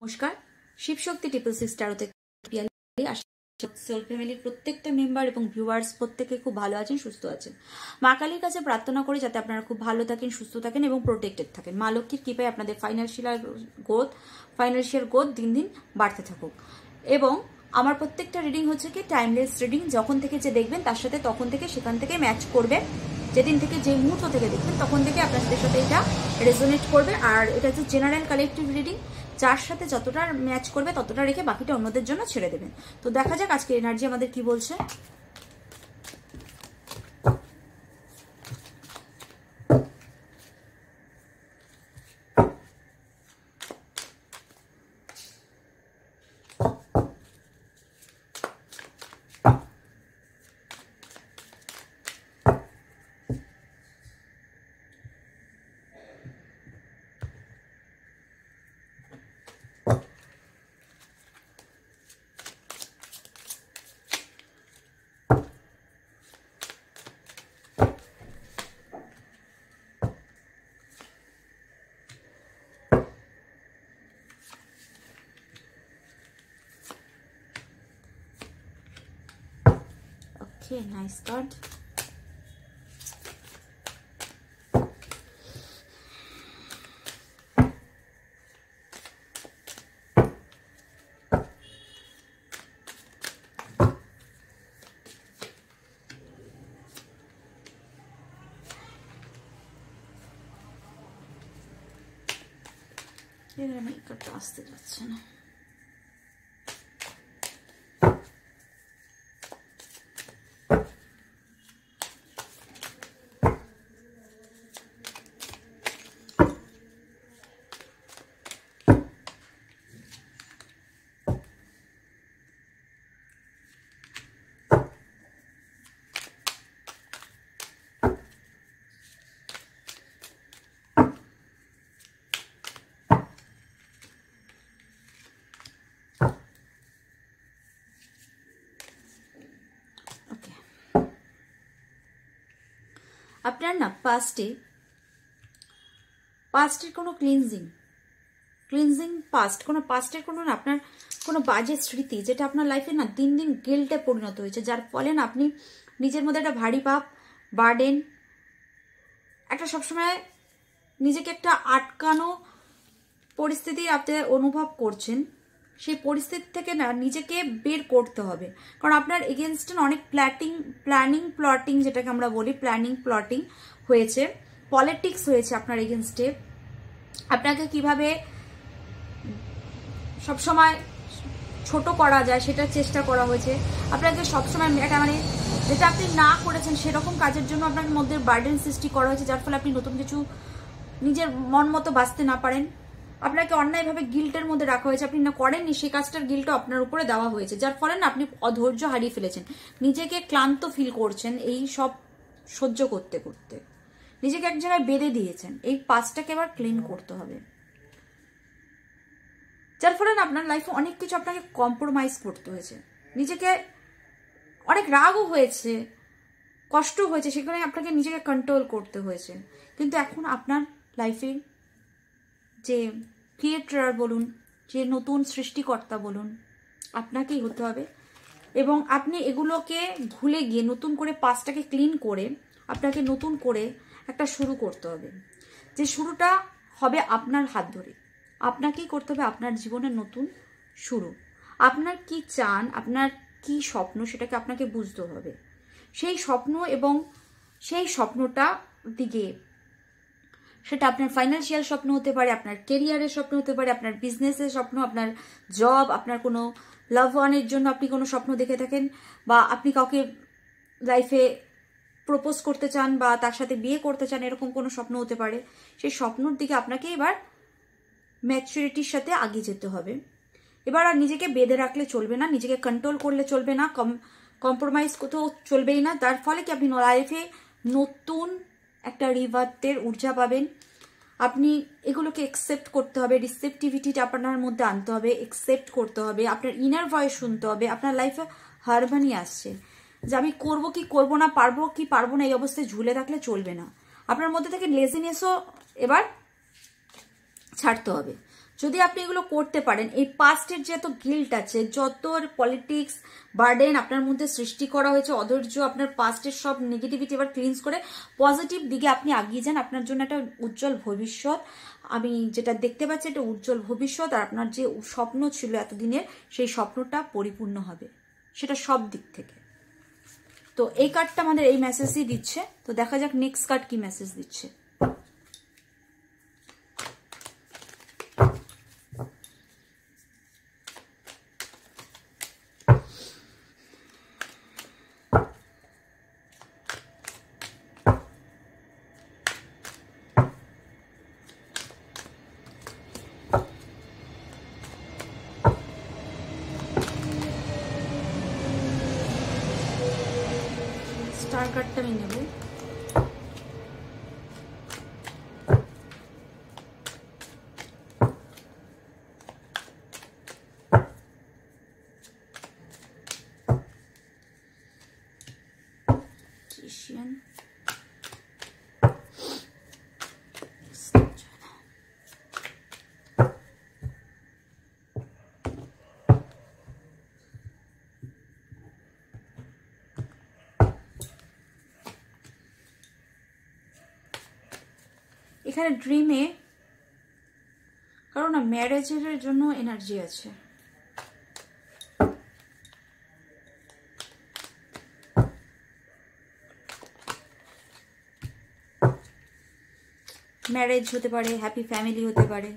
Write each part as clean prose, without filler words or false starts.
নমস্কার, শিবশক্তি 666 টারোতে সোল ফ্যামিলির প্রত্যেকটা মেম্বার এবং ভিউয়ার্স প্রত্যেকে খুব ভালো আছেন, সুস্থ আছেন। মা কালীর কাছে প্রার্থনা করি যাতে আপনারা খুব ভালো থাকেন, সুস্থ থাকেন এবং প্রোটেক্টেড থাকেন। মা লক্ষ্মীর কৃপায় আপনাদের ফাইন্যান্সিয়াল গ্রোথ দিন দিন বাড়তে থাকুক। এবং আমার প্রত্যেকটা রিডিং হচ্ছে কি টাইমলেস রিডিং, যখন থেকে যে দেখবেন তার সাথে তখন থেকে সেখান থেকে ম্যাচ করবে। যেদিন থেকে যে মুহূর্ত থেকে দেখবেন তখন থেকে আপনাদের সাথে এটা রেজোনেট করবে। আর এটা হচ্ছে জেনারেল কালেকটিভ রিডিং, যার সাথে যতটা ম্যাচ করবে ততটা রেখে বাকিটা অন্যদের জন্য ছেড়ে দেবেন। তো দেখা যাক আজকে এনার্জি আমাদের কি বলছে। Okay, nice card. এবার আমি কার্ডটা আসতে যাচ্ছে না। আপনার না পাস্টের কোনো ক্লিনজিং পাস্টের কোনো না আপনার কোনো বাজে স্মৃতি যেটা আপনার লাইফে না দিন দিন গিল্টে পরিণত হয়েছে, যার ফলে না আপনি নিজের মধ্যে একটা ভারী পাপ, বার্ডেন, একটা সবসময় নিজেকে একটা আটকানো পরিস্থিতি আপনি অনুভব করছেন। সেই পরিস্থিতি থেকে না নিজেকে বের করতে হবে, কারণ আপনার এগেনস্টে অনেক প্ল্যানিং যেটাকে আমরা বলি প্লটিং হয়েছে, পলিটিক্স হয়েছে আপনার এগেনস্টে। আপনাকে কিভাবে সবসময় ছোট করা যায় সেটার চেষ্টা করা হয়েছে। আপনাকে সবসময় এটা মানে যেটা আপনি না করেছেন সেরকম কাজের জন্য আপনার মধ্যে বার্ডেন সৃষ্টি করা হয়েছে, যার ফলে আপনি নতুন কিছু নিজের মন মতো বাঁচতে না পারেন। আপনাকে অন্যায়ভাবে গিল্টের মধ্যে রাখা হয়েছে, আপনি না করেননি সেই কাজটার গিল্টও আপনার উপরে দেওয়া হয়েছে, যার ফলে না আপনি অধৈর্য হারিয়ে ফেলেছেন, নিজেকে ক্লান্ত ফিল করছেন এই সব সহ্য করতে করতে, নিজেকে এক জায়গায় বেঁধে দিয়েছেন। এই পাস্টটাকে এবার ক্লিন করতে হবে, যার ফলে না আপনার লাইফে অনেক কিছু আপনাকে কম্প্রোমাইজ করতে হয়েছে, নিজেকে অনেক রাগও হয়েছে, কষ্ট হয়েছে, সেখানে আপনাকে নিজেকে কন্ট্রোল করতে হয়েছে। কিন্তু এখন আপনার লাইফে যে ক্রিয়েটর বলুন, যে নতুন সৃষ্টিকর্তা বলুন, আপনাকেই হতে হবে। এবং আপনি এগুলোকে ভুলে গিয়ে নতুন করে পাস্টটাকে ক্লিন করে আপনাকে নতুন করে একটা শুরু করতে হবে, যে শুরুটা হবে আপনার হাত ধরে। আপনাকেই করতে হবে আপনার জীবনের নতুন শুরু। আপনার কি চান, আপনার কি স্বপ্ন, সেটাকে আপনাকে বুঝতে হবে। সেই স্বপ্ন এবং সেই স্বপ্নটা দিকে, সেটা আপনার ফাইন্যান্সিয়াল স্বপ্ন হতে পারে, আপনার কেরিয়ারের স্বপ্ন হতে পারে, আপনার বিজনেসের স্বপ্ন, আপনার জব, আপনার কোনো লাভ ওয়ানের জন্য আপনি কোনো স্বপ্ন দেখে থাকেন, বা আপনি কাউকে লাইফে প্রপোজ করতে চান বা তার সাথে বিয়ে করতে চান, এরকম কোনো স্বপ্ন হতে পারে। সেই স্বপ্নর দিকে আপনাকে এবার ম্যাচুরিটির সাথে আগিয়ে যেতে হবে। এবার আর নিজেকে বেঁধে রাখলে চলবে না, নিজেকে কন্ট্রোল করলে চলবে না, কম্প্রোমাইজ কোথাও চলবেই না। তার ফলে কি আপনি লাইফে নতুন একটা রিভার্টের ঊর্জা পাবেন। আপনি এগুলোকে একসেপ্ট করতে হবে, রিসেপটিভিটিটা আপনার মধ্যে আনতে হবে, একসেপ্ট করতে হবে, আপনার ইনার ভয়েস শুনতে হবে। আপনার লাইফে হারমোনি আসছে, যে আমি করব কি করব না, পারবো কি পারবো না, এই অবস্থায় ঝুলে থাকলে চলবে না। আপনার মধ্যে থেকে লেজিনেসও এবার ছাড়তে হবে। যদি আপনি এগুলো করতে পারেন, এই পাস্টের যে এত গিল্ট আছে, যত পলিটিক্স বার্ডেন আপনার মধ্যে সৃষ্টি করা হয়েছে, অধৈর্য, আপনার পাস্টের সব নেগেটিভিটি এবার ক্লিনস করে পজিটিভ দিকে আপনি এগিয়ে যান। আপনার জন্য একটা উজ্জ্বল ভবিষ্যৎ আমি যেটা দেখতে পাচ্ছি, একটা উজ্জ্বল ভবিষ্যৎ। আর আপনার যে স্বপ্ন ছিল এতদিনের, সেই স্বপ্নটা পরিপূর্ণ হবে, সেটা সব দিক থেকে। তো এই কার্ডটা আমাদের এই মেসেজই দিচ্ছে। তো দেখা যাক নেক্সট কার্ড কি মেসেজ দিচ্ছে। স্টার কার্ডটা আমি নেব। এখানে ড্রিমে কারণ না ম্যারেজের জন্য এনার্জি আছে। ম্যারেজ হতে পারে, হ্যাপি ফ্যামিলি হতে পারে।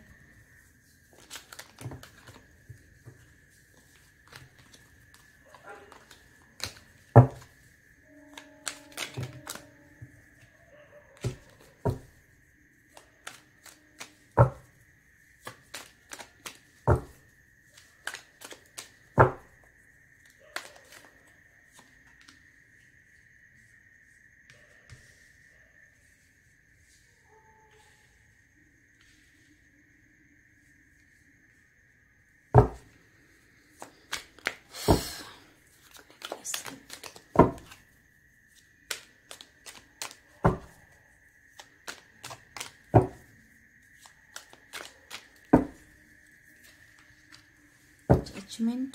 Judgment.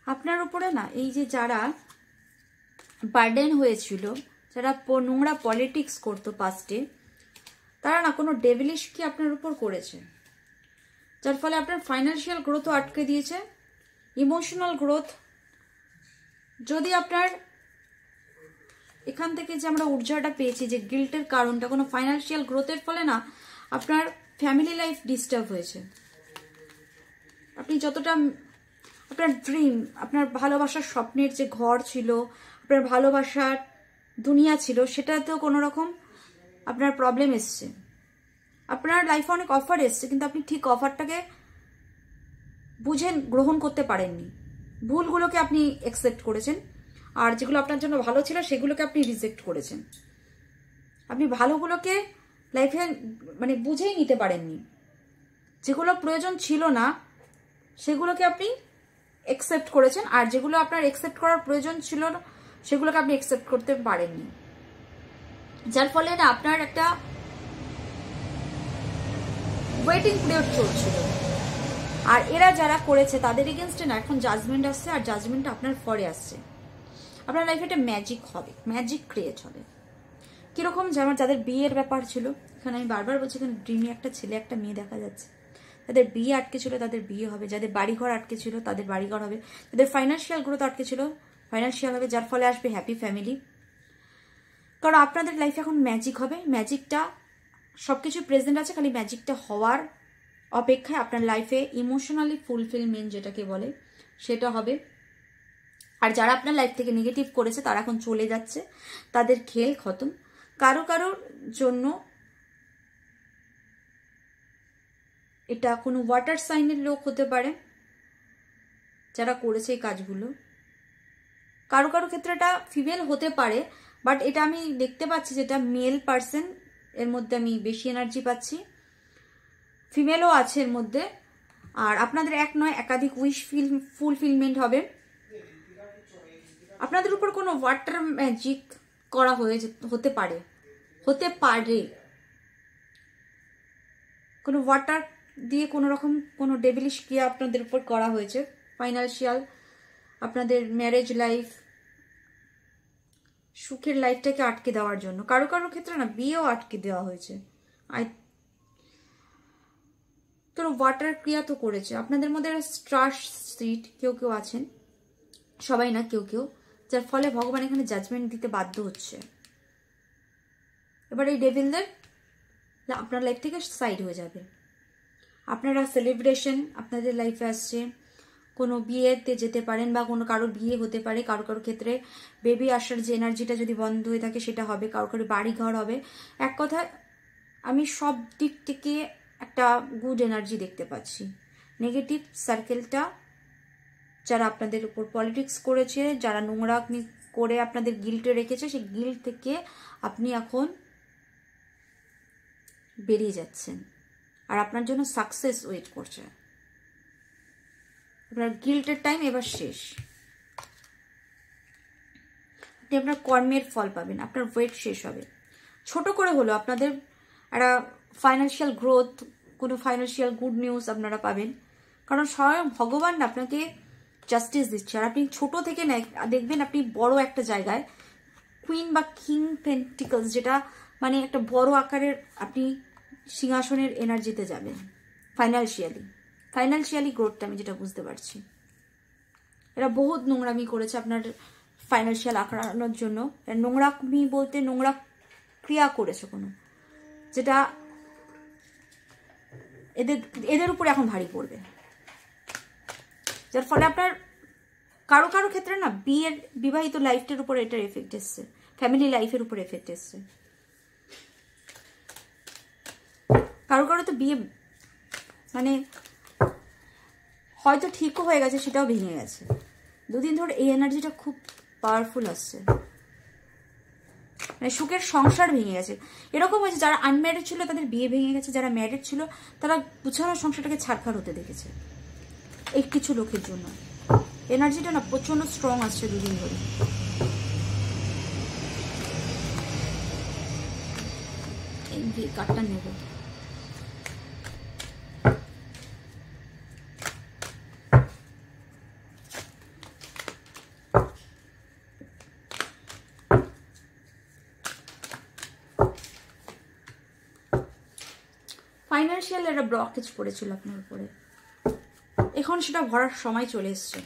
আপনার উপরে না এই যে যারা বার্ডেন হয়েছিল, যারা নোংরা পলিটিক্স করতো পাস্টে, তারা না কোনো ডেভিলিশ কি আপনার উপর করেছে, যার ফলে আপনার ফাইন্যান্সিয়াল গ্রোথও আটকে দিয়েছে, ইমোশনাল গ্রোথ। যদি আপনার এখান থেকে যে আমরা ঊর্জাটা পেয়েছি, যে গিল্টের কারণটা কোনো ফাইন্যান্সিয়াল গ্রোথের ফলে না আপনার ফ্যামিলি লাইফ ডিস্টার্ব হয়েছে। আপনি যতটা আপনার ড্রিম, আপনার ভালোবাসার স্বপ্নের যে ঘর ছিল, আপনার ভালোবাসার দুনিয়া ছিল, সেটাতেও কোনো রকম আপনার প্রবলেম এসছে। আপনার লাইফে অনেক অফার এসছে, কিন্তু আপনি ঠিক অফারটাকে বুঝে গ্রহণ করতে পারেননি। ভুলগুলোকে আপনি অ্যাকসেপ্ট করেছেন, আর যেগুলো আপনার জন্য ভালো ছিল সেগুলোকে আপনি রিজেক্ট করেছেন। আপনি ভালোগুলোকে লাইফে মানে বুঝেই নিতে পারেননি। যেগুলো প্রয়োজন ছিল না সেগুলোকে আপনি অ্যাকসেপ্ট করেছেন, আর যেগুলো আপনার অ্যাকসেপ্ট করার প্রয়োজন ছিল না সেগুলোকে আপনি অ্যাকসেপ্ট করতে পারেননি। যার ফলে না আপনার একটা ওয়েটিং পিরিয়ড চলছিল। আর এরা যারা করেছে তাদের এগেনস্টে না এখন জাজমেন্ট আসছে, আর জাজমেন্ট আপনার ফরে আসছে। আপনার লাইফে একটা ম্যাজিক হবে, ম্যাজিক ক্রিয়েট হবে। কিরকম, যেমন যাদের বিয়ের ব্যাপার ছিল, এখানে আমি বারবার বলছি, এখানে ড্রিমে একটা ছেলে একটা মেয়ে দেখা যাচ্ছে। যাদের বিয়ে আটকে ছিল তাদের বিয়ে হবে, যাদের বাড়িঘর আটকে ছিল তাদের বাড়িঘর হবে, যাদের ফাইন্যান্সিয়াল গ্রোথ আটকে ছিল ফাইন্যান্সিয়াল হবে, যার ফলে আসবে হ্যাপি ফ্যামিলি। কারণ আপনাদের লাইফে এখন ম্যাজিক হবে। ম্যাজিকটা সবকিছু প্রেজেন্ট আছে, খালি ম্যাজিকটা হওয়ার অপেক্ষায় আপনার লাইফে ইমোশনালি ফুলফিলমেন্ট যেটাকে বলে সেটা হবে। আর যারা আপনার লাইফ থেকে নেগেটিভ করেছে তারা এখন চলে যাচ্ছে, তাদের খেল খতম। কারো কারোর জন্য এটা কোনো ওয়াটার সাইনের লোক হতে পারে যারা করেছে এই কাজগুলো, কারো কারো ক্ষেত্রে এটা ফিমেল হতে পারে, বাট এটা আমি দেখতে পাচ্ছি যেটা মেল পার্সন, এর মধ্যে আমি বেশি এনার্জি পাচ্ছি। ফিমেলও আছে এর মধ্যে। আর আপনাদের এক নয় একাধিক উইশ ফুলফিলমেন্ট হবে। আপনাদের উপর কোনো ওয়াটার ম্যাজিক করা হতে পারে কোনো ওয়াটার দিয়ে কোনো রকম কোনো ডেভিলিশ ক্রিয়া আপনাদের উপর করা হয়েছে। ফাইন্যান্সিয়াল, আপনাদের ম্যারেজ লাইফ, সুখের লাইফটাকে আটকে দেওয়ার জন্য। কারো কারো ক্ষেত্রে না বিয়েও আটকে দেওয়া হয়েছে। কোনো ওয়াটার ক্রিয়া তো করেছে। আপনাদের মধ্যে স্ট্রাস স্ট্রিট কেউ কেউ আছেন, সবাই না, কেউ কেউ, যার ফলে ভগবান এখানে জাজমেন্ট দিতে বাধ্য হচ্ছে। এবার এই ডেভিলদের আপনার লাইফ থেকে সাইড হয়ে যাবে। আপনারা সেলিব্রেশন আপনাদের লাইফে আসছে, কোনো বিয়েতে যেতে পারেন বা কোনো কারো বিয়ে হতে পারে। কারো কারো ক্ষেত্রে বেবি আসার যে এনার্জিটা যদি বন্ধ হয়ে থাকে সেটা হবে, কারো কারো বাড়ি ঘর হবে। এক কথায় আমি সব দিক থেকে একটা গুড এনার্জি দেখতে পাচ্ছি। নেগেটিভ সার্কেলটা যারা আপনাদের উপর পলিটিক্স করেছে, যারা নোংরা করে আপনাদের গিল্টে রেখেছে, সেই গিল্ট থেকে আপনি এখন বেরিয়ে যাচ্ছেন। আর আপনার জন্য সাকসেস ওয়েট করছে। আপনার গিল্টের টাইম এবার শেষ। আপনি আপনার কর্মের ফল পাবেন, আপনার ওয়েট শেষ হবে। ছোট করে হলো আপনাদের একটা ফাইন্যান্সিয়াল গ্রোথ, কোনো ফাইন্যান্সিয়াল গুড নিউজ আপনারা পাবেন। কারণ স্বয়ং ভগবান আপনাকে জাস্টিস দিচ্ছে। আর আপনি ছোট থেকে দেখবেন আপনি বড় একটা জায়গায় কুইন বা কিং পেন্টিকলস, যেটা মানে একটা বড় আকারের আপনি সিংহাসনের এনার্জিতে যাবেন। ফাইন্যান্সিয়ালি গ্রোথটা আমি যেটা বুঝতে পারছি, এরা বহুত নোংরামি করেছে আপনার ফাইন্যান্সিয়াল আঁকড়ানোর জন্য। নোংরামি বলতে নোংরা ক্রিয়া করেছে কোনো, যেটা এদের উপরে এখন ভারী পড়বে, যার ফলে আপনার কারো কারো ক্ষেত্রে না বিবাহিত লাইফটার উপরে এটার এফেক্ট এসছে, ফ্যামিলি লাইফের উপরে এফেক্ট এসছে। কারো কারো তো বিয়ে মানে হয়তো ঠিকও হয়ে গেছে, সেটাও ভেঙে গেছে। দুদিন ধরে এই এনার্জিটা খুব পাওয়ারফুল আসছে, মানে সুখের সংসার ভেঙে গেছে। এরকম হয়েছে যারা আনম্যারিড ছিল তাদের বিয়ে ভেঙে গেছে, যারা ম্যারিড ছিল তারা গুছানো সংসারটাকে ছাড়খাড় হতে দেখেছে এই কিছু লোকের জন্য। এনার্জিটা না প্রচন্ড স্ট্রং আসছে দুদিন ধরে। এই কার্ডটা নেব। ফাইন্যান্সিয়াল একটা ব্লকেজ পড়েছিল আপনার উপরে, এখন সেটা ভরার সময় চলে এসছে।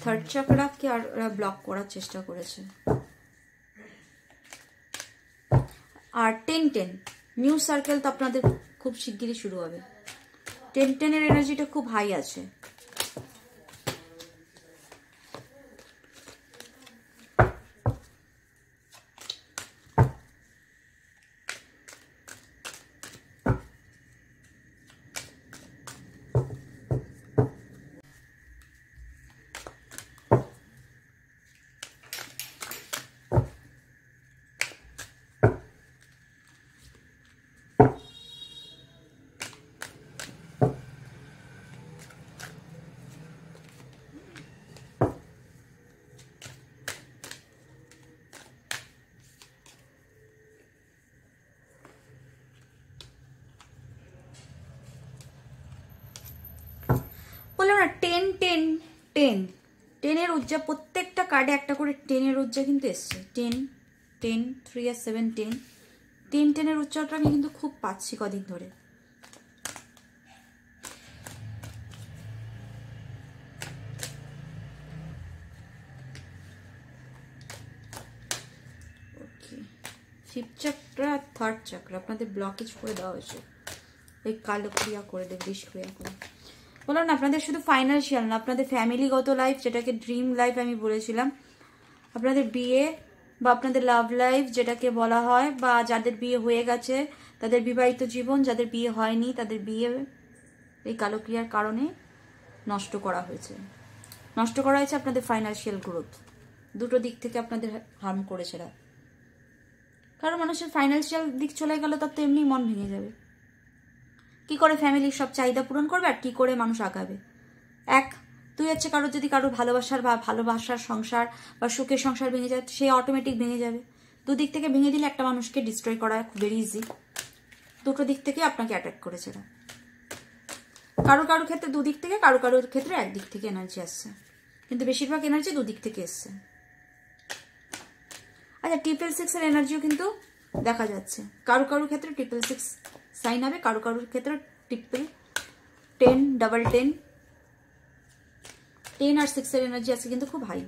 থার্ড চাকরাকে আর ব্লক করার চেষ্টা করেছে। আর 10-10 নিউ সার্কেল তো আপনাদের খুব শিগগিরই শুরু হবে। 10-10 এনার্জিটা খুব হাই আছে। বললাম না 10-10-10 10-এর উজ্জা, প্রত্যেকটা কার্ডে একটা করে 10-এর উজ্জা কিন্তু এসছে। 10-10 3 আর 7 10 10-10-এর উচ্চারটা আমি কিন্তু খুব পাচ্ছি কদিন ধরে। ফিফথ চাকরা, থার্ড চাকরা আপনাদের ব্লকেজ করে দেওয়া হয়েছে, এই কালো ক্রিয়া করে দেবে, বিষ ক্রিয়া করে। বললাম না আপনাদের শুধু ফাইন্যান্সিয়াল না, আপনাদের ফ্যামিলিগত লাইফ, যেটাকে ড্রিম লাইফ আমি বলেছিলাম, আপনাদের বিয়ে বা আপনাদের লাভ লাইফ যেটাকে বলা হয়, বা যাদের বিয়ে হয়ে গেছে তাদের বিবাহিত জীবন, যাদের বিয়ে হয়নি তাদের বিয়ে এই কালো ক্রিয়ার কারণে নষ্ট করা হয়েছে। নষ্ট করা হয়েছে আপনাদের ফাইন্যান্সিয়াল গ্রোথ, দুটো দিক থেকে আপনাদের হার্ম করেছে এরা। কারণ মানুষের ফাইন্যান্সিয়াল দিক চলে গেল তার তো এমনি মন ভেঙে যাবে। কি করে ফ্যামিলির সব চাহিদা পূরণ করবে আর কি করে মানুষ আগাবে? তুই হচ্ছে কারোর যদি কারোর ভালোবাসার সংসার বা সুখের সংসার ভেঙে যায়, সে অটোমেটিক ভেঙে যাবে। দুদিক থেকে ভেঙে দিলে একটা মানুষকে ডিস্ট্রয় করা খুব ভেরি ইজি। দুটো দিক থেকে আপনাকে অ্যাটাক করেছে না। কারো ক্ষেত্রে দুদিক থেকে, কারোর ক্ষেত্রে একদিক থেকে এনার্জি আসছে, কিন্তু বেশিরভাগ এনার্জি দুদিক থেকে এসছে। আচ্ছা, 666 এর এনার্জিও কিন্তু দেখা যাচ্ছে। কারো ক্ষেত্রে 666 সাইন হবে, কারোর ক্ষেত্রে 10, ডাবল 10 আর 6 এর এনার্জি আছে কিন্তু খুব হাই।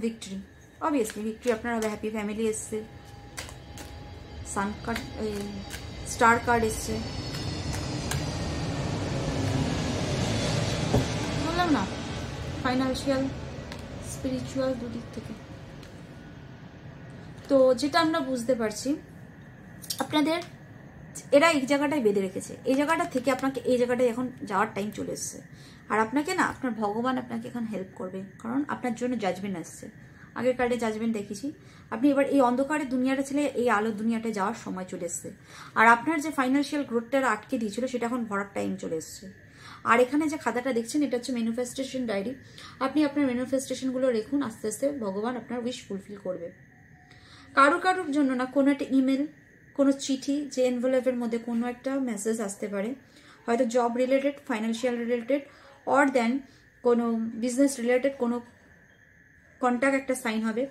ভিক্টরি, অবভিয়াসলি ভিক্টরি আপনার হবে। হ্যাপি ফ্যামিলি এসছে, সান কার্ড, স্টার কার্ড এসছে। বললাম না ফাইন্যান্সিয়াল স্পিরিচুয়াল দুদিক থেকে। তো যেটা আমরা বুঝতে পারছি, আপনাদের এরা এই জায়গাটায় বেঁধে রেখেছে, এই জায়গাটা থেকে আপনাকে এই জায়গাটায় এখন যাওয়ার টাইম চলে এসছে। আর আপনাকে না, আপনার ভগবান আপনাকে এখন হেল্প করবে, কারণ আপনার জন্য জাজমেন্ট আসছে। আগের কার্ডে জাজমেন্ট দেখেছি, আপনি এবার এই অন্ধকারের দুনিয়াটা ছেড়ে এই আলোর দুনিয়াটা যাওয়ার সময় চলে এসছে। আর আপনার যে ফাইন্যান্সিয়াল গ্রোথটা আটকে দিয়েছিল সেটা এখন ভরার টাইম চলে এসছে। আর এখানে যে খাতাটা দেখছেন এটা হচ্ছে ম্যানিফেস্টেশন ডায়েরি। আপনি আপনার ম্যানিফেস্টেশনগুলো রেখুন, আস্তে আস্তে ভগবান আপনার উইশ ফুলফিল করবে। কারোর জন্য না কোনো একটা ইমেল, কোনো চিঠি, যে এনভেলপের মধ্যে কোনো একটা মেসেজ আসতে পারে, হয়তো job related, financial related, or then কোনো বিজনেস রিলেটেড কোনো কন্ট্যাক্ট একটা সাইন হবে।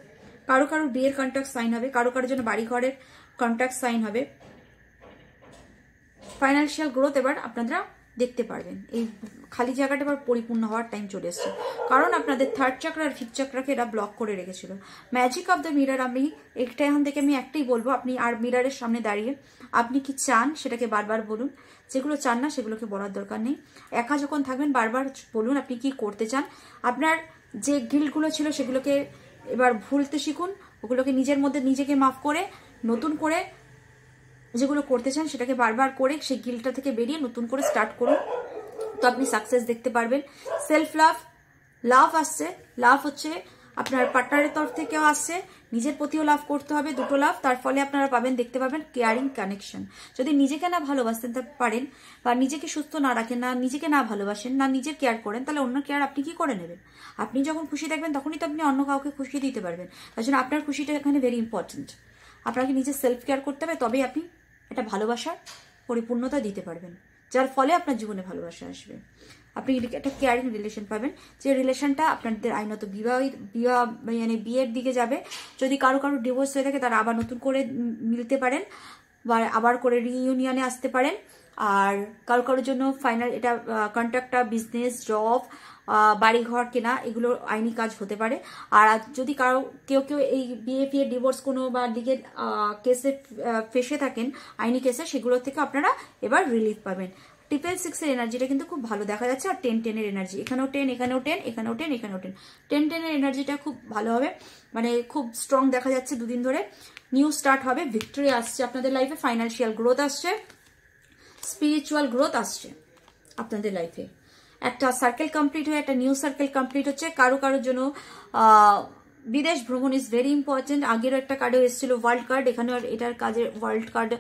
কারো বিয়ের কন্ট্যাক্ট সাইন হবে, কারোর জন্য বাড়ি ঘরের কন্ট্যাক্ট সাইন হবে। ফাইন্যান্সিয়াল গ্রোথ এবার আপনারা দেখতে পারবেন। এই খালি জায়গাটা এবার পরিপূর্ণ হওয়ার টাইম চলে এসছে, কারণ আপনাদের থার্ড চাকরা আর ফিফথ চাকরাকে এরা ব্লক করে রেখেছিল। ম্যাজিক অফ দ্য মিরর, আমি এখান থেকে আমি একটাই বলবো, আপনি আর মিররের সামনে দাঁড়িয়ে আপনি কি চান সেটাকে বারবার বলুন। যেগুলো চান না সেগুলোকে বলার দরকার নেই। একা যখন থাকবেন বারবার বলুন আপনি কি করতে চান। আপনার যে গিল্টগুলো ছিল সেগুলোকে এবার ভুলতে শিখুন, ওগুলোকে নিজের মধ্যে নিজেকে মাফ করে নতুন করে যেগুলো করতে চান সেটাকে বারবার করে সেই গিল্টটা থেকে বেরিয়ে নতুন করে স্টার্ট করুন, তো আপনি সাকসেস দেখতে পারবেন। সেলফ লাভ আসছে, লাভ হচ্ছে আপনার পার্টনারের তরফ থেকেও আসছে, নিজের প্রতিও লাভ করতে হবে, দুটো লাভ। তার ফলে আপনারা পাবেন, দেখতে পাবেন কেয়ারিং কানেকশন। যদি নিজেকে না ভালোবাসতে পারেন বা নিজেকে সুস্থ না রাখেন, না নিজেকে না ভালোবাসেন, না নিজের কেয়ার করেন, তাহলে অন্য কেয়ার আপনি কি করে নেবেন? আপনি যখন খুশি থাকবেন তখনই তো আপনি অন্য কাউকে খুশি দিতে পারবেন। তার জন্য আপনার খুশিটা এখানে ভেরি ইম্পর্টেন্ট। আপনাকে নিজের সেলফ কেয়ার করতে হবে, তবেই আপনি একটা ভালোবাসার পরিপূর্ণতা দিতে পারবেন, যার ফলে আপনার জীবনে ভালোবাসা আসবে। আপনি একটা কেয়ারিং রিলেশন পাবেন, যে রিলেশনটা আপনাদের আইনত মানে বিয়ের দিকে যাবে। যদি কারো ডিভোর্স হয়ে থাকে তারা আবার নতুন করে মিলতে পারেন বা আবার করে রিইউনিয়নে আসতে পারেন। আর কারোর জন্য ফাইনাল এটা কন্ট্রাক্টটা, বিজনেস, জব, বাড়িঘর কেনা, এগুলো আইনি কাজ হতে পারে। আর যদি কেউ এই বিয়ে ডিভোর্স কোনো বা লিগেল কেসে ফেসে থাকেন, আইনি কেসে, সেগুলো থেকে আপনারা এবার রিলিফ পাবেন। 666 এর এনার্জিটা কিন্তু খুব ভালো দেখা যাচ্ছে। আর 10 এর এনার্জি, এখানেও 10, এখানেও 10, এখানেও 10, এখানেও 10। 10 এর এনার্জিটা খুব ভালো হবে, মানে খুব স্ট্রং দেখা যাচ্ছে দুদিন ধরে। নিউ স্টার্ট হবে, ভিক্টরি আসছে আপনাদের লাইফে, ফাইন্যান্সিয়াল গ্রোথ আসছে, স্পিরিচুয়াল গ্রোথ আসছে আপনাদের লাইফে। একটা সার্কেল কমপ্লিট হয়ে একটা নিউ সার্কেল কমপ্লিট হচ্ছে। কারোর জন্য বিদেশ ভ্রমণ ইজ ভেরি ইম্পর্টেন্ট। আগেরও একটা কার্ডও এসেছিল ওয়ার্ল্ড কার্ড, এখানেও এটার কাজের ওয়ার্ল্ড কার্ড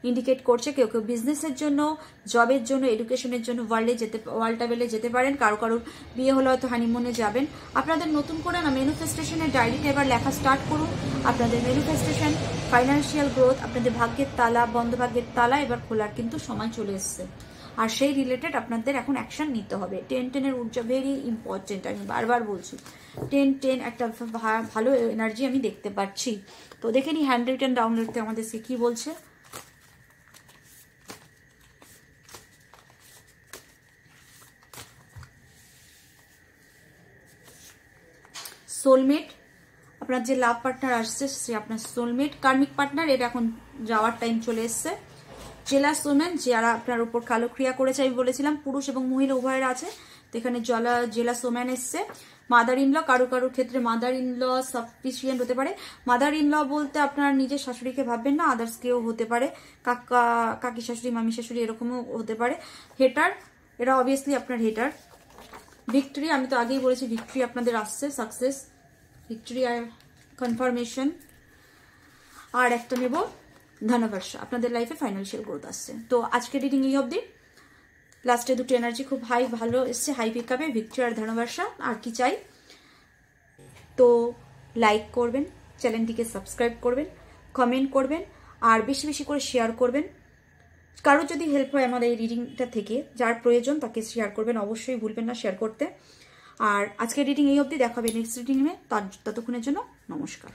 ইন্ডিকেট করছে। কেউ বিজনেসের জন্য, জবের জন্য, এডুকেশনের জন্য ওয়ার্ল্ড ট্রাভেলে যেতে পারেন। কারোর বিয়ে হলে হয়তো হানিমুনে যাবেন। আপনাদের নতুন করে না ম্যানিফেস্টেশনের ডায়েরিটা এবার লেখা স্টার্ট করুন। আপনাদের ম্যানিফেস্টেশন, ফাইন্যান্সিয়াল গ্রোথ, আপনাদের ভাগ্যের তালা, বন্ধ ভাগ্যের তালা এবার খোলার কিন্তু সময় চলে এসছে। আর সেই রিলেটেড আপনাদের এখন অ্যাকশন নিতে হবে। 10 এর ঊর্জা ভেরি ইম্পর্টেন্ট, আমি বারবার বলছি। 10 একটা ভালো এনার্জি আমি দেখতে পাচ্ছি। তো দেখে নি হ্যান্ড রিটেন ডাউনলোডতে আমাদেরকে কি বলছে। সোলমেট, আপনার যে লাভ পার্টনার আসছে সে আপনার সোলমেট কার্মিক পার্টনার, এটা এখন যাওয়ার টাইম চলে এসছে। জেলাস ওমেন যারা আপনার উপর কালো ক্রিয়া করেছে, আমি বলেছিলাম পুরুষ এবং মহিলা উভয়ের আছে, তো এখানে জেলাস ওমেন এসছে। মাদার ইন ল, কারো কারোর ক্ষেত্রে মাদার ইন ল সাফিসিয়েন্ট হতে পারে। মাদার ইন ল বলতে আপনার নিজের শাশুড়িকে ভাববেন না, আদার্স কেউ হতে পারে, কাকি শাশুড়ি, মামি শাশুড়ি, এরকমও হতে পারে। হেটার, এরা অবভিয়াসলি আপনার হেটার। ভিক্টরি, আমি তো আগেই বলেছি ভিক্টরি আপনাদের আসছে, সাকসেস, ভিক্টরি আর কনফার্মেশন। আর একটা নেব ধনবর্ষা, আপনাদের লাইফে ফাইন্যান্সিয়াল গ্রোথ আসছে। তো আজকে রিডিং এই অবধি। লাস্টে দুটো এনার্জি খুব হাই ভালো এসছে, হাই পিকআপে, ভিক্টরি আর ধনবর্ষা। আর কি চাই? তো লাইক করবেন, চ্যানেলটিকে সাবস্ক্রাইব করবেন, কমেন্ট করবেন, আর বেশি বেশি করে শেয়ার করবেন। কারো যদি হেল্প হয় আমাদের এই রিডিংটা থেকে, যার প্রয়োজন তাকে শেয়ার করবেন, অবশ্যই ভুলবেন না শেয়ার করতে। আর আজকের রিডিং এই অবধি, দেখা হবে নেক্সট রিডিংয়ে। ততক্ষণের জন্য নমস্কার।